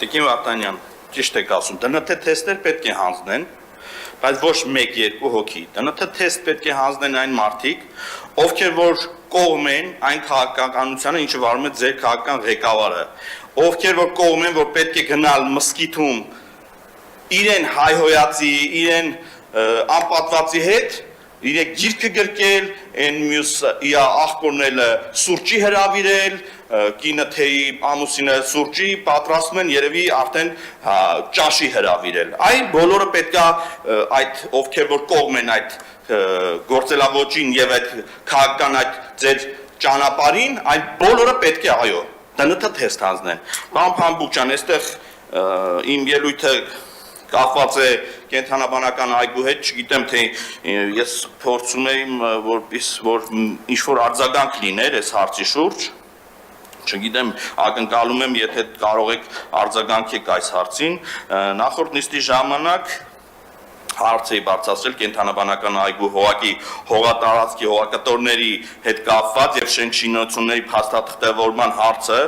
Տիկին Վարդանյան, ճիշտ եք ասում, ԴՆԹ թեստեր պետք է հանձնեն, բայց ոչ 1-2 հոգի։ ԴՆԹ թեստ պետք է հանձնեն այն մարդիկ, ովքեր որ կողմ են այն քաղաքականությանը, ինչը վարում է ձեր քաղաքական ղեկավարը, ովքեր որ կողմ են, որ պետք է գնալ մսկիթում իրեն հայհոյացի, իրեն անպատվածի հետ, իրեք գիրքը գրկել, այն մյուս աղբորները սուրճի հրավիրել, կինը թեյի ամուսինը սուրճի պատրաստում են երևի արդեն ճաշի հրավիրել։ Այն բոլորը պետք է այդ ովքեր որ կողմ են այդ գործելավոճին եւ այդ քաղաքական այդ ձեր ճանապարհին, այն բոլորը պետք է այո, ԴՆԹ թեստ հանձնեն։ Պարոն Փամբուկյան, այստեղ իմ ելույթը կապված է կենթանաբանական այգու հետ, չգիտեմ թե ես փորձում եմ որ ինչ-որ արձագանք լիներ այս հարցի շուրջ, չգիտեմ, ակնկալում եմ, եթե կարող եք արձագանքեք այս հարցին, նախորդ նիստի ժամանակ հարց էի բարձրացրել կենթանաբանական այգու հողակի հողատարածքի հողակտորների հետ կապված եւ շենքշինությունների փաստաթղթևորման հարցը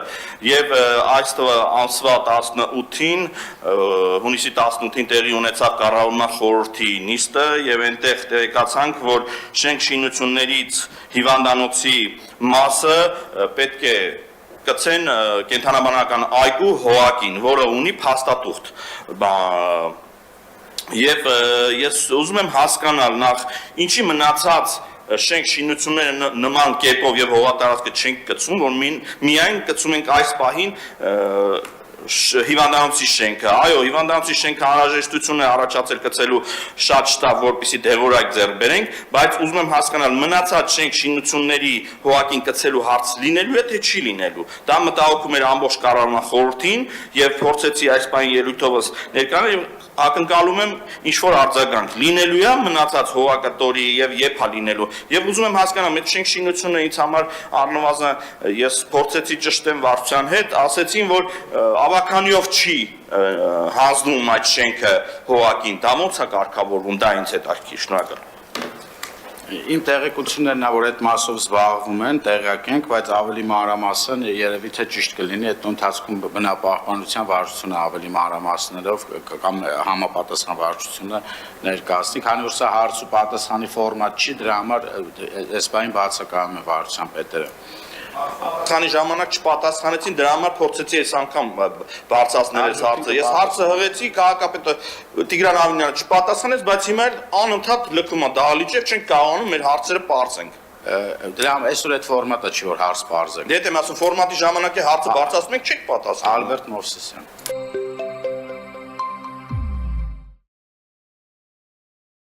եւ այս ամսվա 18-ին հունիսի 18-ին տեղի ունեցավ կառավարման խորհրդի նիստը եւ այնտեղ տեղեկացանք, որ շենքշինություններից հիվանդանոցի մասը պետք է կցեն կենթանաբանական այգու հողակին, որը ունի փաստաթուղթ Եվ ես ուզում եմ հասկանալ նախ ինչի մնացած շենք շինությունները նման կերպով եւ հողատարածքը չենք կցում, որ միայն կցում ենք այս պահին հիվանդանոցի շենքը, այո, հիվանդանոցի շենքը անհրաժեշտություն է առաջացել կցելու շատ շտապ, որպեսզի դեղորայք ձեռք բերենք, բայց ուզում եմ հասկանալ մնացած շենք շինությունների հողակին կցելու հարց լինելու է թե չի լինելու։ Դա մտահոգում էր ամբողջ կառավարման խորհրդին եւ փորձեցի այս պահին ելույթովս ներկայանալ ակնկալում եմ ինչ-որ արձագանք լինելու է մնացած հողակտորի եւ երբ է լինելու եւ ուզում եմ հասկանալ այդ շենք շինությունը ինձ համար առնվազն ես փորձեցի ճշտեմ վարչության հետ ասեցին որ ավականիով չի հանձնում այդ շենքը հողակին դա ոնց է կարգավորվում դա ինձ հետաքրքիր շնորհակալ Իմ տեղեկություններն որ այդ մասով զբաղվում են, տեղյակ ենք, բայց ավելի մանրամասն երևի թե ճիշտ կլինի այդ ընթացքում բնապահպանության վարչությունը ավելի մանրամասներով կամ համապատասխան վարչությունը ներկայացնի, քանի որ սա հարց ու պատասխանի ֆորմատ չի, դրա համար այս բանին բացակայում է վարչության պետերը։ Քանի ժամանակ չպատասխանեցին, դրա համար փորձեցի այս անգամ բարձրացնել այս հարցը։ Ես հարցը հղեցի, քաղաքապետը Տիգրան Ավինյանը չպատասխանեց, բայց հիմա անընդհատ լքում է դահլիճ եւ չենք կարողանում մեր հարցերը բարձենք։ Դրա այսօր այդ ֆորմատը չի որ հարց բարձր։ Դե դեմ ասում ֆորմատի ժամանակ է հարցը բարձրացնում եք, չեք պատասխանում։ Ալբերտ Մովսեսյան